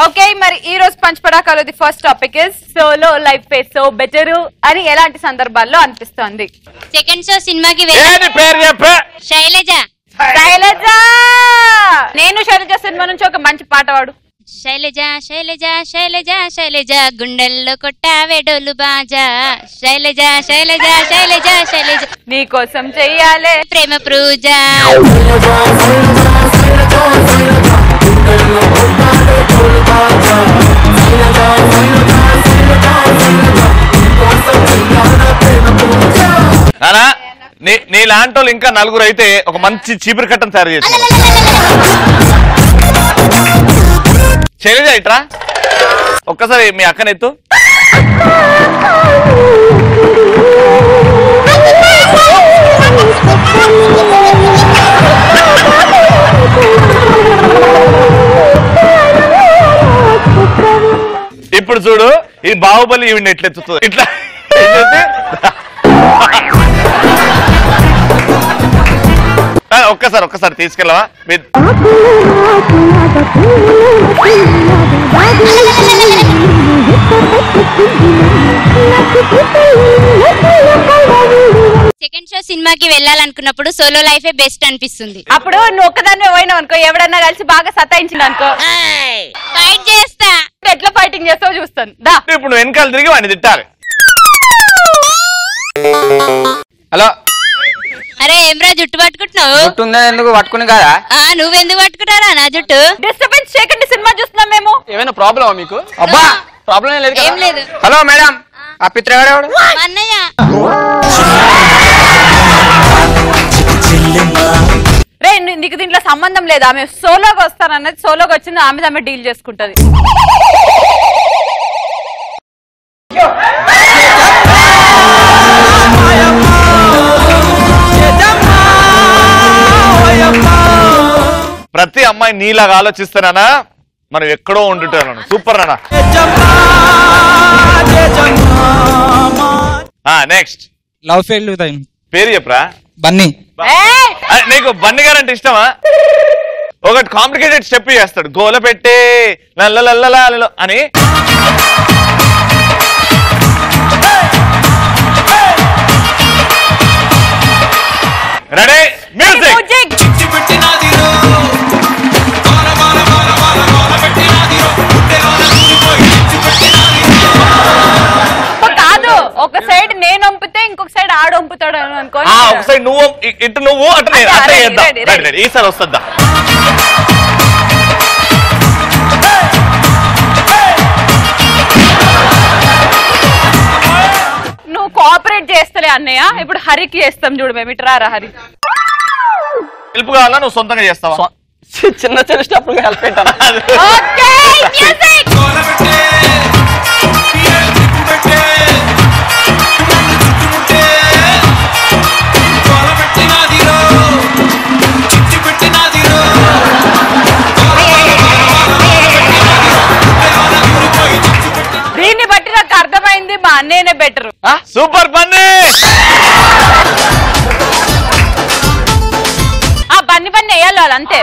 Okay, మరి ఈ రోజు పంచపడాకాలో the first topic is solo life ఫే సో బెటర్ అని ఎలాంటి సందర్భాల్లో అనిపిస్తోంది? సెకండ్ షో సినిమాకి శైలజ. శైలజ, నేను శైలజ సినిమా నుంచి ఒక మంచి పాట పాడు. శైలజ శైలజ శైలజ శైలజ గుండెల్లో కొట్టావే డోలు బాజా. శైలజ శైలజ శైలజ శైలజ నీ కోసం చెయ్యాలే ప్రేమ పూజ. నీ లాంటి వాళ్ళు ఇంకా నలుగురు అయితే ఒక మంచి చీపురు కట్టను తయారు చేస్తారు. శైలజ ఇట్రా ఒక్కసారి మీ అక్కనెత్తు. ఇప్పుడు చూడు ఈ బాహుబలి ఈవిడ ఎట్లెత్తుతుంది ఇట్లా. ఒక్కసారి తీసుకెళ్ళవా? సెకండ్ షో సినిమాకి వెళ్ళాలనుకున్నప్పుడు సోలో లైఫే బెస్ట్ అనిపిస్తుంది. అప్పుడు నువ్వు ఒక్కదాన్ని పోయినావు అనుకో, ఎవడన్నా కలిసి బాగా సతాయించింది అనుకో, ఫైట్ చేస్తా. ఎట్లా ఫైటింగ్ చేస్తావు చూస్తాను. ఇప్పుడు నువ్వు వెనకాల తిరిగి వాడిని తిట్టాలి. హలో, అరే ఏమ్రా జుట్టు పట్టుకుంటున్నావు? జుట్టు ఉందా ఎందుకు పట్టుకుని కదా? నువ్వెందుకు పట్టుకుంటారా నా జుట్టు? డిస్టర్బెన్స్ చేయకండి, సినిమా చూస్తున్నాం మేము. ఏమైనా ప్రాబ్లమా మీకు? అబ్బా ప్రాబ్లం ఏం లేదు. హలో మేడం, ఆ పిత్రగాడు అన్నయ్య. రే నీకు దీంట్లో సంబంధం లేదు. ఆమె సోలోగా వస్తానన్నది, సోలోగా వచ్చింది, ఆమె డీల్ చేసుకుంటది. ప్రతి అమ్మాయి నీలాగా ఆలోచిస్తానా? మనం ఎక్కడో ఉండుంటాను. సూపర్ అన్న. నెక్స్ట్ లవ్ ఫెయిల్ పేరు చెప్పరా? బన్నీ. నీకు బన్నీ గారు అంటే ఇష్టమా? ఒకటి కాంప్లికేటెడ్ స్టెప్ చేస్తాడు, గోల పెట్టే లల్లలల్లల అని. Ready music. కాదు, ఒక సైడ్ నేను వంపితే ఇంకొక సైడ్ ఆడు వంపుతాడు అనుకో. ఒక సైడ్ నువ్వు ఇటు, నువ్వు అటు, నేను అట్లా చేద్దాం. ఈసారి వస్తుందా? నువ్వు కోఆపరేట్ చేస్తలే అన్నయ్య. ఇప్పుడు హరికి చేస్తాం చూడు మేము. ఇటు రారా హరి. హెల్ప్ కావాలా? నువ్వు సొంతంగా చేస్తావా? చిన్న చిన్న స్టెప్ హెల్ప్ పెట్టాను. దీన్ని బట్టి నాకు అర్థమైంది, మా అన్నయ్యనే బెటర్. సూపర్ బన్నీ. బన్నీ బన్నీ వేయాలి వాళ్ళు అంతే.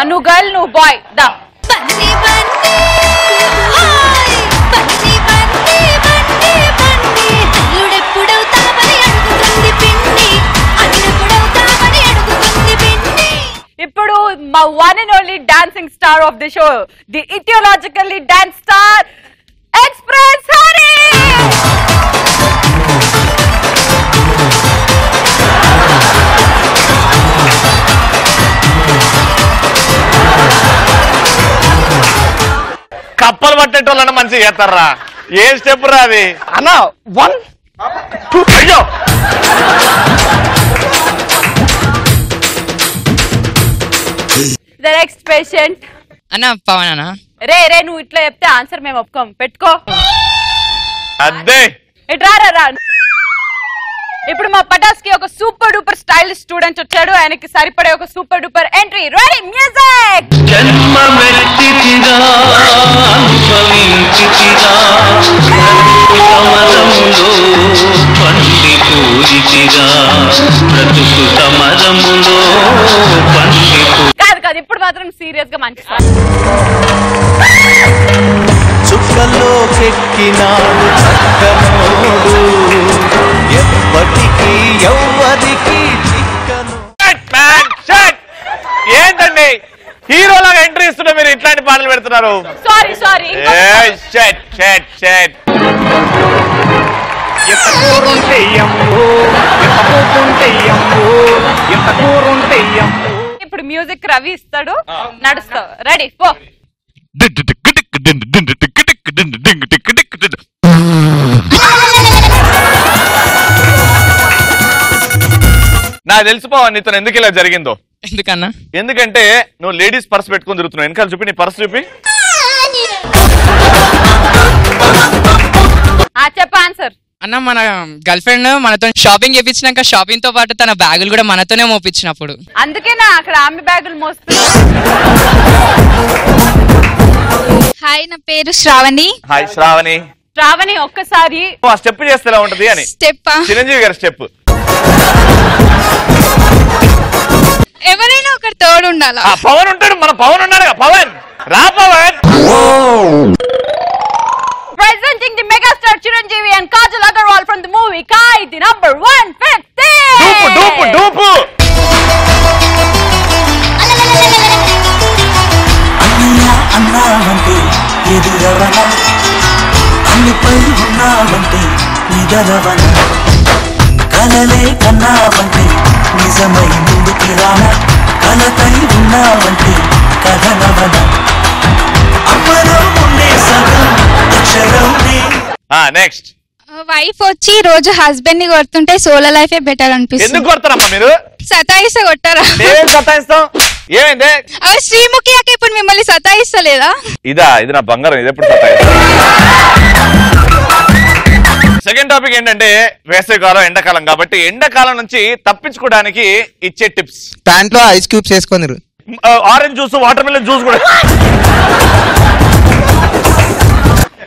నువ్వు గర్ల్, నువ్వు బాయ్. దా ఇప్పుడు మా one and only dancing star of the show, the etiologically dance star express Hari. కప్పలు పట్టేటోళ్ళని మంచిగా చేస్తారా? ఏ స్టెప్ రా అది అన్న? 1 2 అయ్యో. ద నెక్స్ట్ పేషెంట్ అన్న పవన్ అన్న. రే నువ్వు ఇట్లా చెప్తే ఆన్సర్ మేము ఒప్పుకోం. పెట్టుకో అదే. ఇట్రా రా. ఇప్పుడు మా పటాస్ కి ఒక సూపర్ డూపర్ స్టైలిష్ స్టూడెంట్ వచ్చాడు. ఆయనకి సరిపడే ఒక super duper entry. Ready music. కాదు కాదు ఇప్పుడు మాత్రం సీరియస్ గా మంచి సాంగ్. చుక్కల్లో చెక్కినాడు చక్కనోడు ఎప్పటికీ ఎవ్వరికి చిక్కను. ఏంటండి హీరోలాగా ఎంట్రీ ఇస్తుంటే మీరు ఇట్లాంటి పాటలు పెడుతున్నారు? Sorry sorry. ఇప్పుడు మ్యూజిక్ రవి ఇస్తాడు, నడుస్తావు. రెడీ పో. నాకు తెలిసిపోవా నీతో ఎందుకు ఇలా జరిగిందో. ఎందుకన్నా? ఎందుకంటే నువ్వు లేడీస్ పర్స్ పెట్టుకుని తిరుగుతున్నావు. వెనకాల చూపి, నీ పర్స్ చూపి. చెప్ప ఆన్సర్. అన్న మన గర్ల్ ఫ్రెండ్ మనతో షాపింగ్ చేయించినాక షాపింగ్ తో పాటు తన బ్యాగులు కూడా మనతోనే మోపించినప్పుడు. అందుకేనా అక్కడ ఆమె బ్యాగులు మోస్తున్నా. హాయ్, నా పేరు శ్రావణి. హాయ్ శ్రావణి. శ్రావణి ఒక్కసారి స్టెప్ చేస్తే ఎలా ఉంటది అని. స్టెప్ చిరంజీవి గారి స్టెప్. ఎవరైనా ఒకటి తోడు ఉండాలా? పవన్ ఉంటాడు, మన పవన్ ఉన్నాడు. పవన్ రా. Pavan presenting the megastar Chiranjeevi and Kajal Agarwal from the movie Kaidi number 150. Dupe dupe. అన్నయ్య అన్నావంటే ఎదురవన అన్నిపై ఉన్నావంటే నిదరవన కలలే కన్నావంటే నిజమై ముందుకు రాన కలతై ఉన్నావంటే కథనవన అమ్మలో ఉండే సగం అక్షరం నెక్స్ట్. వైఫ్ వచ్చి రోజు హస్బెండ్ ని కొడుతుంటే సోలో లైఫే బెటర్ అనిపిస్తుంది. ఎందుకు కొడతారమ్మా మీరు? సతాయిస్తా కొట్టారా? సతాయిస్తాం. ఏమైంది? శ్రీముఖి అక్క ఇప్పుడు మిమ్మల్ని సతాయిస్తలేదా? ఇది నా బంగారం. ఇది ఎప్పుడు సతాయిస్తా. సెకండ్ టాపిక్ ఏంటంటే వేసవికాలం ఎండాకాలం కాబట్టి ఎండాకాలం నుంచి తప్పించుకోవడానికి ఇచ్చే టిప్స్. ప్యాంట్ లో ఐస్ క్యూబ్స్ వేసుకొని orange juice, water melon juice కూడా.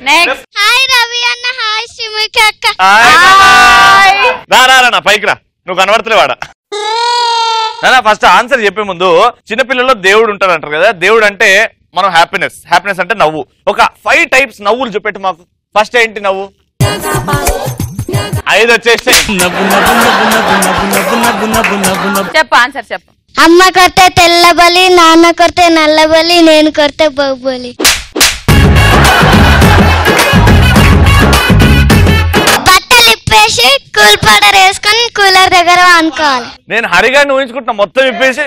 నెక్స్ట్. హాయ్ రవి అన్న. హాయ్ శ్రీముఖి అక్క. నా పైకి రా. నువ్వు కనబడతలేవాడా? ఫస్ట్ ఆన్సర్ చెప్పే ముందు చిన్నపిల్లల్లో దేవుడు ఉంటాడు అంటారు కదా. దేవుడు అంటే మనం హ్యాపీనెస్. హ్యాపీనెస్ అంటే నవ్వు. ఒక 5 టైప్స్ నవ్వులు చూపెట్టు మాకు. ఫస్ట్ ఏంటి నవ్వు? 5 వచ్చేసాయి. చెప్పు ఆన్సర్ చెప్పు. అమ్మ కొడితే తెల్లబలి, నాన్న కొడితే నల్లబలి, నేను కొడితే బొబ్బలి. బట్టలు ఇప్పేసి కూల్ పౌడర్ వేసుకొని కూలర్ దగ్గర అనుకోవాలి. నేను హరిగాన్ని ఊహించుకుంటున్నా మొత్తం ఇప్పేసి.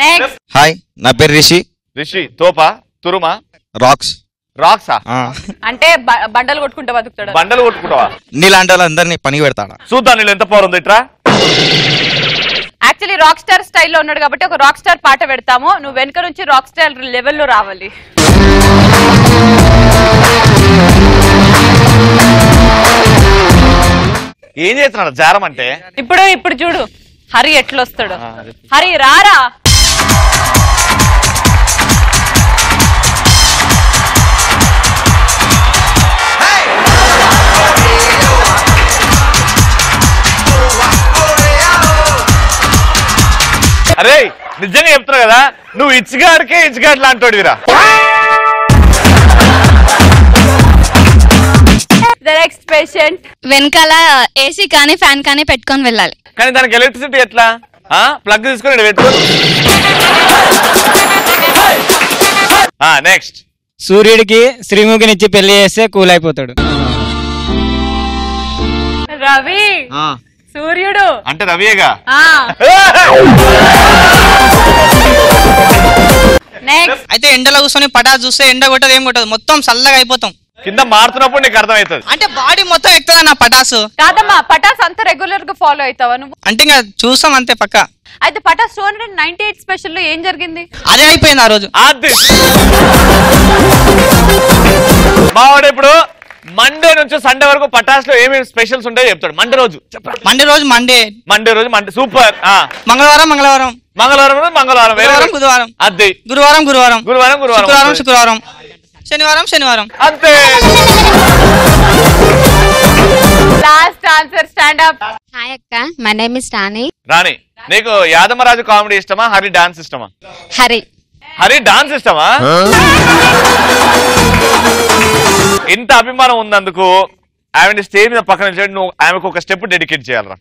నెక్స్ట్. హాయ్, నా పేరు రిషి. రిషి తోపా తురుమా రాక్స్. రాక్సా? అంటే బండలు కొట్టుకుంటా బతుకుతాడు. బండలు కొట్టుకుంటావా? నీలాంటి వాళ్ళందరినీ పని పెడతాడా? చూద్దాం నీళ్ళు ఎంత పవర్ ఉంది. ఇట్రా. యాక్చువల్లీ రాక్ స్టార్ స్టైల్లో ఉన్నాడు కాబట్టి ఒక రాక్ స్టార్ పాట పెడతాము. నువ్వు వెనక నుంచి రాక్ స్టార్ లెవెల్లో రావాలి. ఏం చేస్తున్నాడు జారం అంటే? ఇప్పుడు చూడు హరి ఎట్లొస్తాడు. హరి రారా. అరే నిజంగా చెప్తున్నా కదా, నువ్వు ఇచ్చిగాడికే ఇచ్చిగాడు లాంటోడివిరా. Next patient. వెనకాల ఏసీ కానీ ఫ్యాన్ కానీ పెట్టుకొని వెళ్ళాలి. కానీ దానికి ఎలక్ట్రిసిటీ ఎట్లా? ప్లగ్ తీసుకొని పెట్టుకో. నెక్స్ట్. సూర్యుడికి శ్రీముఖినిచ్చి పెళ్లి చేస్తే కూల్ అయిపోతాడు. రవి. సూర్యుడు అంటే రవియేగా. నెక్స్ట్. అయితే ఎండలో కూర్చొని పటాస్ చూస్తే ఎండ కొట్టదు, ఏం కొట్టదు, మొత్తం చల్లగా అయిపోతాం. కింద మారుతున్నప్పుడు నీకు అర్థమవుతుంది. అంటే బాడీ మొత్తం ఎక్కువ నా పటాసు. కాదమ్మా, పటాస్ అంత రెగ్యులర్ గా ఫాలో అవుతావా నువ్వు? అంటే ఇంకా చూస్తాం అంతే పక్క. అయితే పటాస్ 298 స్పెషల్ లో ఏం జరిగింది? అదే అయిపోయింది ఆ రోజు. మావాడు ఇప్పుడు మండే నుంచి సండే వరకు పటాస్ లో ఏమేమి స్పెషల్స్ ఉంటాయో చెప్తాడు. మండే రోజు మండే సూపర్. మంగళవారం మంగళవారం గురువారం అది గురువారం శుక్రవారం శుక్రవారం శనివారం శనివారం అంతే. Last answer stand up. Hi అక్క, మై నేమ్ ఇస్ రాణి. రాణి, నీకు యాదమరాజు కామెడీ ఇష్టమా, హరి డాన్స్ ఇష్టమా? హరి. హరి డాన్స్ ఇష్టమా? ఇంత అభిమానం ఉన్నందుకు ఆమె స్టేజ్ మీద పక్కన నిల్చోబెట్టి నువ్వు ఆమెకు ఒక స్టెప్ డెడికేట్ చేయాలరా.